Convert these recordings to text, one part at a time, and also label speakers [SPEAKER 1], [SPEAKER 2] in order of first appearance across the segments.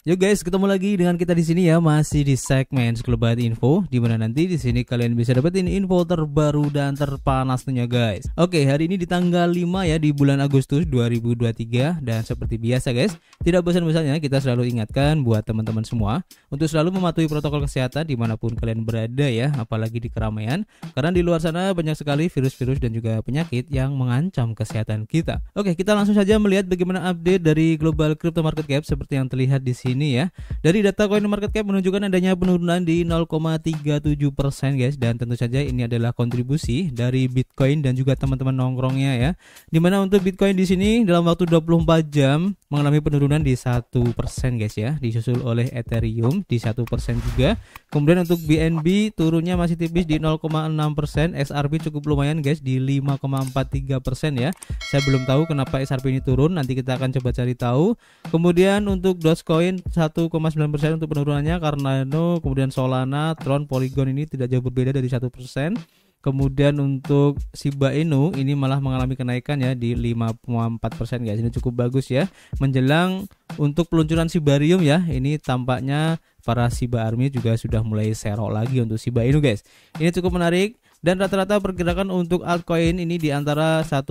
[SPEAKER 1] Yuk guys, ketemu lagi dengan kita di sini ya, masih di segmen Sekelebat Info, di mana nanti di sini kalian bisa dapetin info terbaru dan terpanas tentunya guys. Oke, hari ini di tanggal 5 ya, di bulan Agustus 2023, dan seperti biasa guys, tidak bosan-bosannya kita selalu ingatkan buat teman-teman semua untuk selalu mematuhi protokol kesehatan dimanapun kalian berada ya, apalagi di keramaian, karena di luar sana banyak sekali virus-virus dan juga penyakit yang mengancam kesehatan kita. Oke, kita langsung saja melihat bagaimana update dari global crypto market cap seperti yang terlihat di sini ya. Dari data coin market cap menunjukkan adanya penurunan di 0,37% guys, dan tentu saja ini adalah kontribusi dari Bitcoin dan juga teman-teman nongkrongnya ya. Dimana untuk Bitcoin di sini dalam waktu 24 jam mengalami penurunan di 1% guys ya, disusul oleh Ethereum di 1% juga. Kemudian untuk BNB turunnya masih tipis di 0,6%, XRP cukup lumayan guys di 5,43% ya. Saya belum tahu kenapa XRP ini turun, nanti kita akan coba cari tahu. Kemudian untuk Dogecoin 1,9% untuk penurunannya, Cardano, kemudian Solana, Tron, Polygon ini tidak jauh berbeda dari 1%. Kemudian untuk Shiba Inu ini malah mengalami kenaikan ya di 5,4% guys. Ini cukup bagus ya. Menjelang untuk peluncuran Shibarium ya, ini tampaknya para Shiba Army juga sudah mulai serok lagi untuk Shiba Inu guys. Ini cukup menarik. Dan rata-rata pergerakan untuk altcoin ini di antara 1%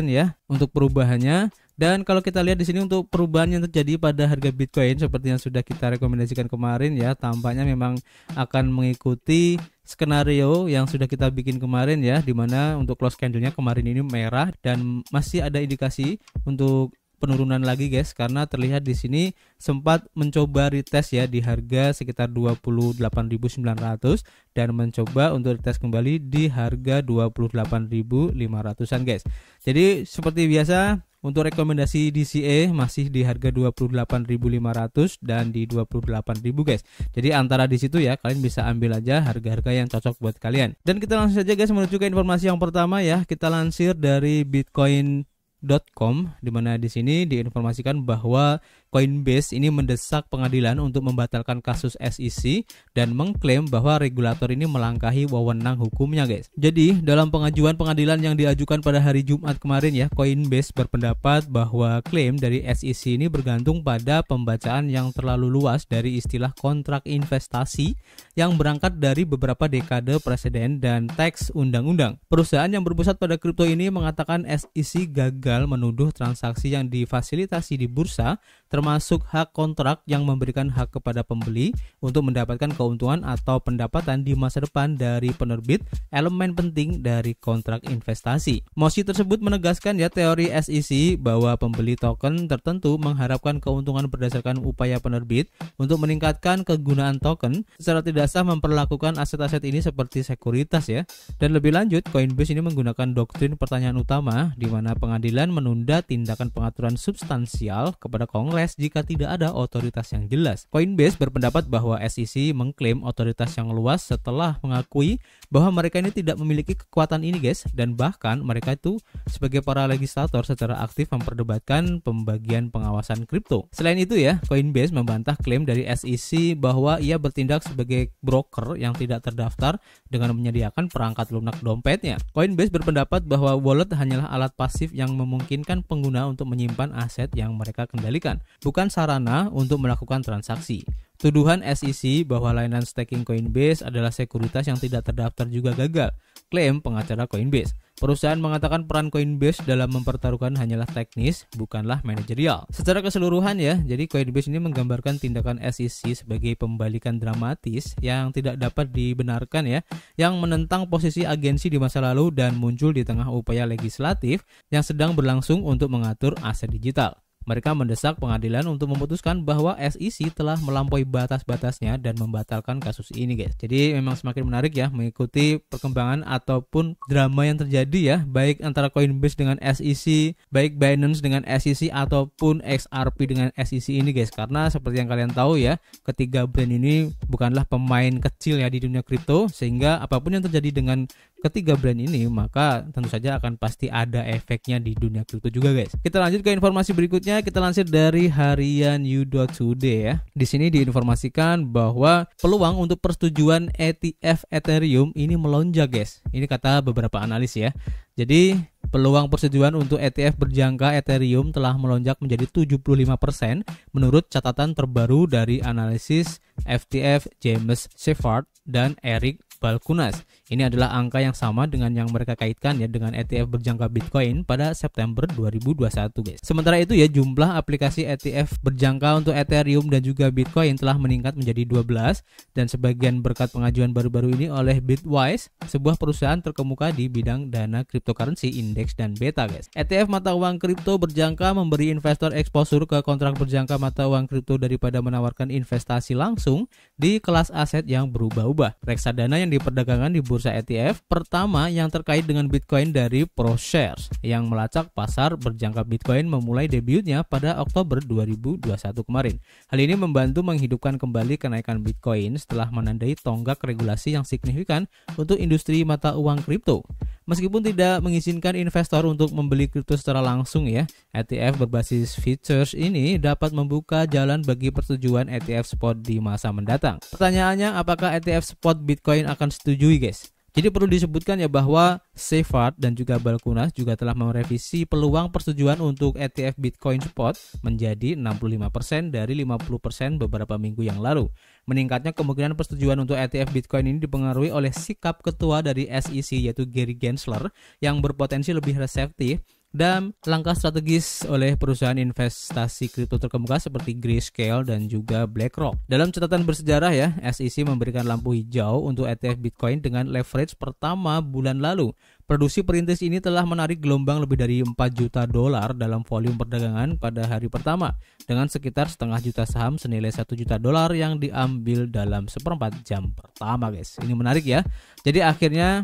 [SPEAKER 1] ya untuk perubahannya. Dan kalau kita lihat di sini untuk perubahan yang terjadi pada harga Bitcoin seperti yang sudah kita rekomendasikan kemarin ya, tampaknya memang akan mengikuti skenario yang sudah kita bikin kemarin ya, dimana untuk close candle-nya kemarin ini merah dan masih ada indikasi untuk penurunan lagi guys, karena terlihat di sini sempat mencoba retest ya di harga sekitar 28.900 dan mencoba untuk retest kembali di harga 28.500-an guys. Jadi seperti biasa untuk rekomendasi DCA masih di harga 28.500 dan di 28.000 guys. Jadi antara di situ ya, kalian bisa ambil aja harga-harga yang cocok buat kalian. Dan kita langsung saja guys menuju ke informasi yang pertama ya. Kita lansir dari bitcoin.com, di mana di sini diinformasikan bahwa Coinbase ini mendesak pengadilan untuk membatalkan kasus SEC dan mengklaim bahwa regulator ini melangkahi wewenang hukumnya guys. Jadi dalam pengajuan pengadilan yang diajukan pada hari Jumat kemarin ya, Coinbase berpendapat bahwa klaim dari SEC ini bergantung pada pembacaan yang terlalu luas dari istilah kontrak investasi yang berangkat dari beberapa dekade preseden dan teks undang-undang. Perusahaan yang berpusat pada kripto ini mengatakan SEC gagal menuduh transaksi yang difasilitasi di bursa, termasuk hak kontrak yang memberikan hak kepada pembeli untuk mendapatkan keuntungan atau pendapatan di masa depan dari penerbit, elemen penting dari kontrak investasi. Mosi tersebut menegaskan ya teori SEC bahwa pembeli token tertentu mengharapkan keuntungan berdasarkan upaya penerbit untuk meningkatkan kegunaan token, secara tidak sah memperlakukan aset-aset ini seperti sekuritas ya. Dan lebih lanjut, Coinbase ini menggunakan doktrin pertanyaan utama di mana pengadilan menunda tindakan pengaturan substansial kepada Kongres jika tidak ada otoritas yang jelas. Coinbase berpendapat bahwa SEC mengklaim otoritas yang luas setelah mengakui bahwa mereka ini tidak memiliki kekuatan ini guys, dan bahkan mereka itu sebagai para legislator secara aktif memperdebatkan pembagian pengawasan kripto. Selain itu ya, Coinbase membantah klaim dari SEC bahwa ia bertindak sebagai broker yang tidak terdaftar dengan menyediakan perangkat lunak dompetnya. Coinbase berpendapat bahwa wallet hanyalah alat pasif yang memungkinkan pengguna untuk menyimpan aset yang mereka kendalikan, bukan sarana untuk melakukan transaksi. Tuduhan SEC bahwa layanan staking Coinbase adalah sekuritas yang tidak terdaftar juga gagal, klaim pengacara Coinbase. Perusahaan mengatakan peran Coinbase dalam mempertaruhkan hanyalah teknis, bukanlah manajerial. Secara keseluruhan ya, jadi Coinbase ini menggambarkan tindakan SEC sebagai pembalikan dramatis yang tidak dapat dibenarkan ya, yang menentang posisi agensi di masa lalu dan muncul di tengah upaya legislatif yang sedang berlangsung untuk mengatur aset digital. Mereka mendesak pengadilan untuk memutuskan bahwa SEC telah melampaui batas-batasnya dan membatalkan kasus ini guys. Jadi memang semakin menarik ya mengikuti perkembangan ataupun drama yang terjadi ya, baik antara Coinbase dengan SEC, baik Binance dengan SEC ataupun XRP dengan SEC ini guys. Karena seperti yang kalian tahu ya, ketiga brand ini bukanlah pemain kecil ya di dunia kripto, sehingga apapun yang terjadi dengan ketiga brand ini, maka tentu saja akan pasti ada efeknya di dunia kripto juga guys. Kita lanjut ke informasi berikutnya, kita lansir dari harian You.Today ya. Di sini diinformasikan bahwa peluang untuk persetujuan ETF Ethereum ini melonjak guys. Ini kata beberapa analis ya. Jadi peluang persetujuan untuk ETF berjangka Ethereum telah melonjak menjadi 75% menurut catatan terbaru dari analisis FTF James Shepard dan Eric Balchunas. Ini adalah angka yang sama dengan yang mereka kaitkan ya dengan ETF berjangka Bitcoin pada September 2021 guys. Sementara itu ya, jumlah aplikasi ETF berjangka untuk Ethereum dan juga Bitcoin telah meningkat menjadi 12 dan sebagian berkat pengajuan baru-baru ini oleh Bitwise, sebuah perusahaan terkemuka di bidang dana cryptocurrency, index dan beta guys. ETF mata uang kripto berjangka memberi investor exposure ke kontrak berjangka mata uang kripto daripada menawarkan investasi langsung di kelas aset yang berubah-ubah. Reksadana yang diperdagangkan di bursa ETF pertama yang terkait dengan Bitcoin dari ProShares yang melacak pasar berjangka Bitcoin memulai debutnya pada Oktober 2021 kemarin. Hal ini membantu menghidupkan kembali kenaikan Bitcoin setelah menandai tonggak regulasi yang signifikan untuk industri mata uang kripto. Meskipun tidak mengizinkan investor untuk membeli kripto secara langsung ya, ETF berbasis futures ini dapat membuka jalan bagi persetujuan ETF spot di masa mendatang. Pertanyaannya, apakah ETF spot Bitcoin akan setujui guys? Jadi perlu disebutkan ya bahwa Shepard dan juga Balchunas juga telah merevisi peluang persetujuan untuk ETF Bitcoin Spot menjadi 65% dari 50% beberapa minggu yang lalu. Meningkatnya kemungkinan persetujuan untuk ETF Bitcoin ini dipengaruhi oleh sikap ketua dari SEC yaitu Gary Gensler yang berpotensi lebih reseptif dan langkah strategis oleh perusahaan investasi kripto terkemuka seperti Grayscale dan juga BlackRock. Dalam catatan bersejarah ya, SEC memberikan lampu hijau untuk ETF Bitcoin dengan leverage pertama bulan lalu. Produksi perintis ini telah menarik gelombang lebih dari 4 juta dolar dalam volume perdagangan pada hari pertama, dengan sekitar setengah juta saham senilai 1 juta dolar yang diambil dalam seperempat jam pertama guys. Ini menarik ya. Jadi akhirnya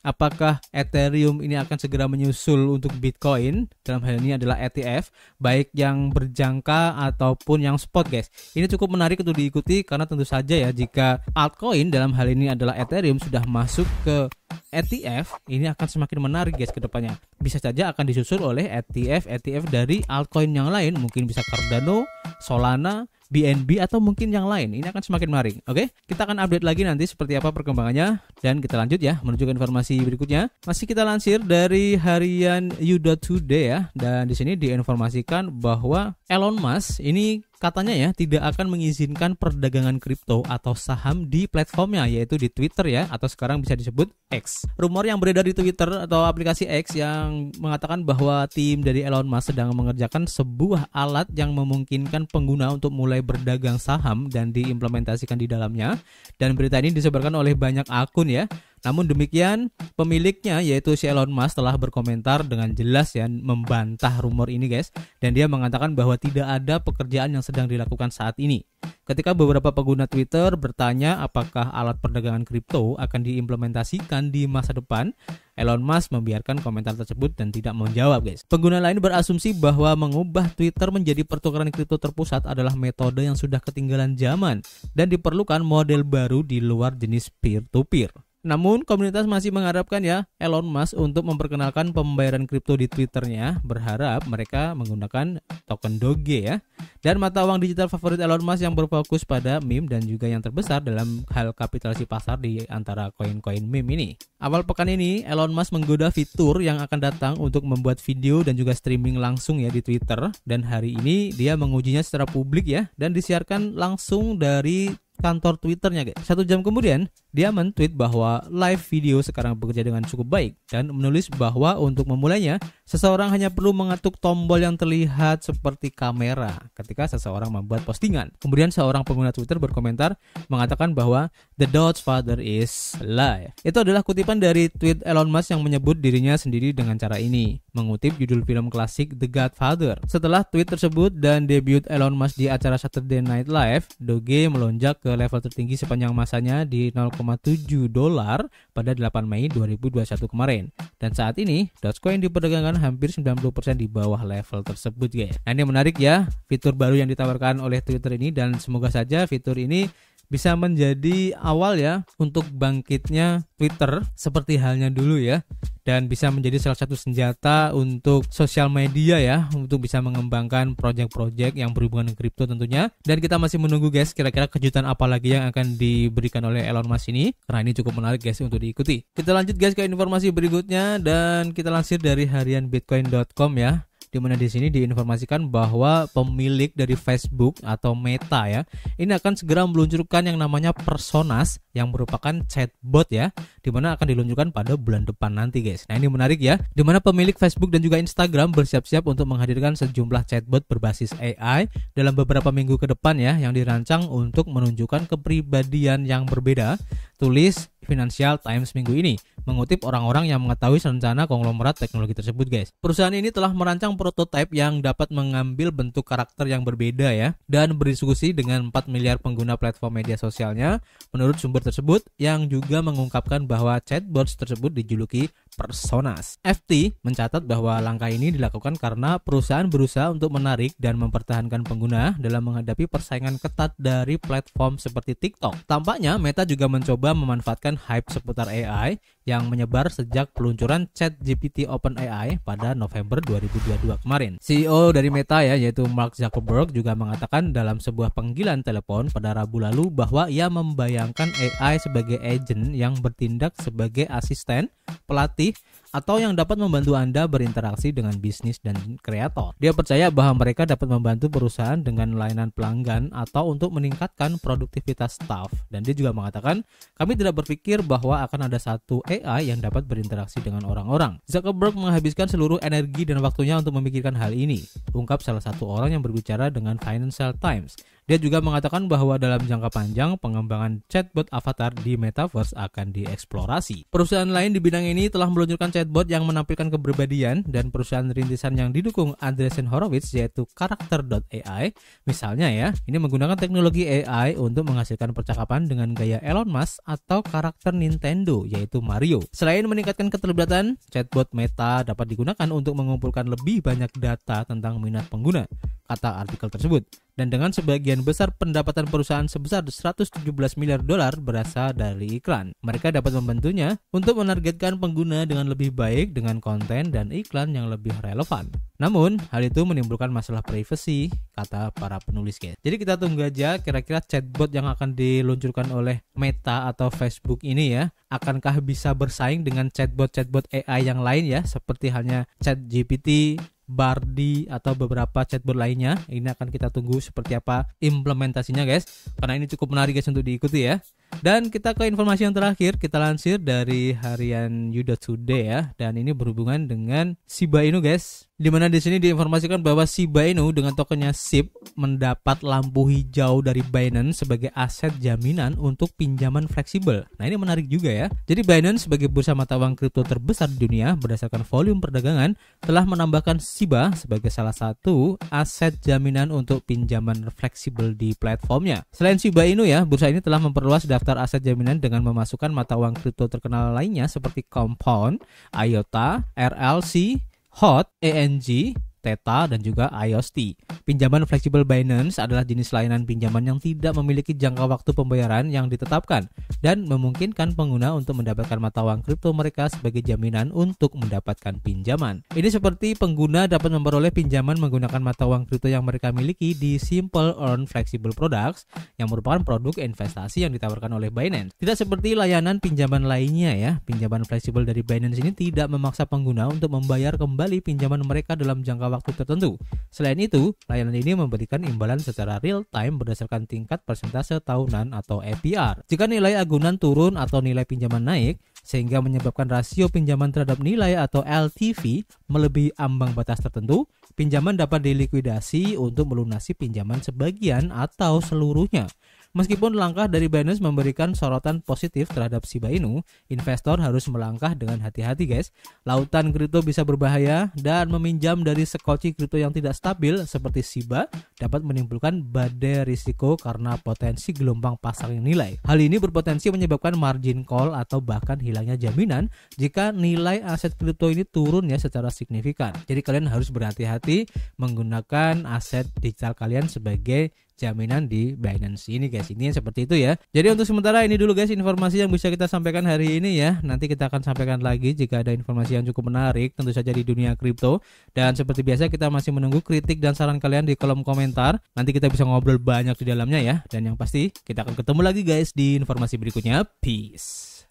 [SPEAKER 1] apakah Ethereum ini akan segera menyusul untuk Bitcoin? Dalam hal ini adalah ETF, baik yang berjangka ataupun yang spot guys. Ini cukup menarik untuk diikuti karena tentu saja ya, jika altcoin dalam hal ini adalah Ethereum sudah masuk ke ETF, ini akan semakin menarik guys ke depannya. Bisa saja akan disusul oleh ETF dari altcoin yang lain, mungkin bisa Cardano, Solana, BNB atau mungkin yang lain. Ini akan semakin menarik. Oke, kita akan update lagi nanti seperti apa perkembangannya dan kita lanjut ya menuju ke informasi berikutnya. Masih kita lansir dari harian You.Today ya, dan di sini diinformasikan bahwa Elon Musk ini katanya ya tidak akan mengizinkan perdagangan kripto atau saham di platformnya, yaitu di Twitter ya, atau sekarang bisa disebut X. Rumor yang beredar di Twitter atau aplikasi X yang mengatakan bahwa tim dari Elon Musk sedang mengerjakan sebuah alat yang memungkinkan pengguna untuk mulai berdagang saham dan diimplementasikan di dalamnya, dan berita ini disebarkan oleh banyak akun ya. Namun demikian, pemiliknya yaitu si Elon Musk telah berkomentar dengan jelas ya, membantah rumor ini guys, dan dia mengatakan bahwa tidak ada pekerjaan yang sedang dilakukan saat ini. Ketika beberapa pengguna Twitter bertanya apakah alat perdagangan kripto akan diimplementasikan di masa depan, Elon Musk membiarkan komentar tersebut dan tidak menjawab guys. Pengguna lain berasumsi bahwa mengubah Twitter menjadi pertukaran kripto terpusat adalah metode yang sudah ketinggalan zaman dan diperlukan model baru di luar jenis peer-to-peer. Namun komunitas masih mengharapkan ya Elon Musk untuk memperkenalkan pembayaran kripto di Twitternya, berharap mereka menggunakan token Doge ya. Dan mata uang digital favorit Elon Musk yang berfokus pada meme dan juga yang terbesar dalam hal kapitalisasi pasar di antara koin-koin meme ini. Awal pekan ini Elon Musk menggoda fitur yang akan datang untuk membuat video dan juga streaming langsung ya di Twitter, dan hari ini dia mengujinya secara publik ya dan disiarkan langsung dari kantor Twitternya guys. 1 jam kemudian dia men-tweet bahwa live video sekarang bekerja dengan cukup baik dan menulis bahwa untuk memulainya seseorang hanya perlu mengetuk tombol yang terlihat seperti kamera ketika seseorang membuat postingan. Kemudian seorang pengguna Twitter berkomentar mengatakan bahwa The Doge's Father is live. Itu adalah kutipan dari tweet Elon Musk yang menyebut dirinya sendiri dengan cara ini, mengutip judul film klasik The Godfather. Setelah tweet tersebut dan debut Elon Musk di acara Saturday Night Live, Doge melonjak ke level tertinggi sepanjang masanya di 0,7 dolar pada 8 Mei 2021 kemarin. Dan saat ini Dogecoin diperdagangkan hampir 90% di bawah level tersebut guys. Nah, ini menarik ya, fitur baru yang ditawarkan oleh Twitter ini, dan semoga saja fitur ini bisa menjadi awal ya untuk bangkitnya Twitter seperti halnya dulu ya, dan bisa menjadi salah satu senjata untuk sosial media ya, untuk bisa mengembangkan proyek-proyek yang berhubungan dengan kripto tentunya. Dan kita masih menunggu guys, kira-kira kejutan apa lagi yang akan diberikan oleh Elon Musk ini, karena ini cukup menarik guys untuk diikuti. Kita lanjut guys ke informasi berikutnya, dan kita lansir dari harian bitcoin.com ya, di mana di sini diinformasikan bahwa pemilik dari Facebook atau Meta ya, ini akan segera meluncurkan yang namanya Personas yang merupakan chatbot ya, di mana akan diluncurkan pada bulan depan nanti guys. Nah ini menarik ya, di mana pemilik Facebook dan juga Instagram bersiap-siap untuk menghadirkan sejumlah chatbot berbasis AI dalam beberapa minggu ke depan ya, yang dirancang untuk menunjukkan kepribadian yang berbeda, tulis Financial Times minggu ini, mengutip orang-orang yang mengetahui rencana konglomerat teknologi tersebut guys. Perusahaan ini telah merancang prototipe yang dapat mengambil bentuk karakter yang berbeda ya, dan berdiskusi dengan 4 miliar pengguna platform media sosialnya. Menurut sumber tersebut yang juga mengungkapkan bahwa chatbots tersebut dijuluki Personas. FT mencatat bahwa langkah ini dilakukan karena perusahaan berusaha untuk menarik dan mempertahankan pengguna dalam menghadapi persaingan ketat dari platform seperti TikTok. Tampaknya Meta juga mencoba memanfaatkan hype seputar AI yang menyebar sejak peluncuran ChatGPT OpenAI pada November 2022 kemarin. CEO dari Meta ya, yaitu Mark Zuckerberg, juga mengatakan dalam sebuah panggilan telepon pada Rabu lalu bahwa ia membayangkan AI sebagai agent yang bertindak sebagai asisten, pelatih, atau yang dapat membantu Anda berinteraksi dengan bisnis dan kreator. Dia percaya bahwa mereka dapat membantu perusahaan dengan layanan pelanggan atau untuk meningkatkan produktivitas staff. Dan dia juga mengatakan, kami tidak berpikir bahwa akan ada satu AI yang dapat berinteraksi dengan orang-orang. Zuckerberg menghabiskan seluruh energi dan waktunya untuk memikirkan hal ini, ungkap salah satu orang yang berbicara dengan Financial Times. Dia juga mengatakan bahwa dalam jangka panjang pengembangan chatbot avatar di metaverse akan dieksplorasi. Perusahaan lain di bidang ini telah meluncurkan chatbot yang menampilkan kepribadian, dan perusahaan rintisan yang didukung Andreessen Horowitz yaitu Character.ai misalnya ya, ini menggunakan teknologi AI untuk menghasilkan percakapan dengan gaya Elon Musk atau karakter Nintendo yaitu Mario. Selain meningkatkan keterlibatan, chatbot Meta dapat digunakan untuk mengumpulkan lebih banyak data tentang minat pengguna, kata artikel tersebut. Dan dengan sebagian besar pendapatan perusahaan sebesar 117 miliar dolar berasal dari iklan, mereka dapat membantunya untuk menargetkan pengguna dengan lebih baik dengan konten dan iklan yang lebih relevan. Namun, hal itu menimbulkan masalah privasi, kata para penulis guys. Jadi kita tunggu aja kira-kira chatbot yang akan diluncurkan oleh Meta atau Facebook ini ya, akankah bisa bersaing dengan chatbot-chatbot AI yang lain ya, seperti halnya ChatGPT, Bardi, atau beberapa chatbot lainnya. Ini akan kita tunggu seperti apa implementasinya guys, karena ini cukup menarik guys untuk diikuti ya. Dan kita ke informasi yang terakhir, kita lansir dari harian You.Today ya, dan ini berhubungan dengan Shiba Inu guys, di mana di sini diinformasikan bahwa Shiba Inu dengan tokennya SHIB mendapat lampu hijau dari Binance sebagai aset jaminan untuk pinjaman fleksibel. Nah ini menarik juga ya. Jadi Binance sebagai bursa mata uang kripto terbesar di dunia berdasarkan volume perdagangan telah menambahkan Shiba sebagai salah satu aset jaminan untuk pinjaman fleksibel di platformnya. Selain Shiba Inu ya, bursa ini telah memperluas daftar aset jaminan dengan memasukkan mata uang kripto terkenal lainnya seperti Compound, IOTA, RLC, HOT, ENG, Theta, dan juga IOST. Pinjaman fleksibel Binance adalah jenis layanan pinjaman yang tidak memiliki jangka waktu pembayaran yang ditetapkan dan memungkinkan pengguna untuk mendapatkan mata uang kripto mereka sebagai jaminan untuk mendapatkan pinjaman. Ini seperti pengguna dapat memperoleh pinjaman menggunakan mata uang kripto yang mereka miliki di Simple Earn Flexible Products yang merupakan produk investasi yang ditawarkan oleh Binance. Tidak seperti layanan pinjaman lainnya ya, pinjaman fleksibel dari Binance ini tidak memaksa pengguna untuk membayar kembali pinjaman mereka dalam jangka waktu tertentu. Selain itu, layanan ini memberikan imbalan secara real time berdasarkan tingkat persentase tahunan atau APR. Jika nilai agunan turun atau nilai pinjaman naik, sehingga menyebabkan rasio pinjaman terhadap nilai atau LTV melebihi ambang batas tertentu, pinjaman dapat dilikuidasi untuk melunasi pinjaman sebagian atau seluruhnya. Meskipun langkah dari Binance memberikan sorotan positif terhadap Shiba Inu, investor harus melangkah dengan hati-hati guys. Lautan kripto bisa berbahaya, dan meminjam dari sekoci kripto yang tidak stabil seperti Shiba dapat menimbulkan badai risiko karena potensi gelombang pasar yang nilai. Hal ini berpotensi menyebabkan margin call atau bahkan hilangnya jaminan jika nilai aset kripto ini turun ya secara signifikan. Jadi kalian harus berhati-hati menggunakan aset digital kalian sebagai jaminan di Binance ini guys. Ini seperti itu ya. Jadi untuk sementara ini dulu guys informasi yang bisa kita sampaikan hari ini ya. Nanti kita akan sampaikan lagi jika ada informasi yang cukup menarik tentu saja di dunia kripto. Dan seperti biasa kita masih menunggu kritik dan saran kalian di kolom komentar. Nanti kita bisa ngobrol banyak di dalamnya ya. Dan yang pasti kita akan ketemu lagi guys di informasi berikutnya. Peace.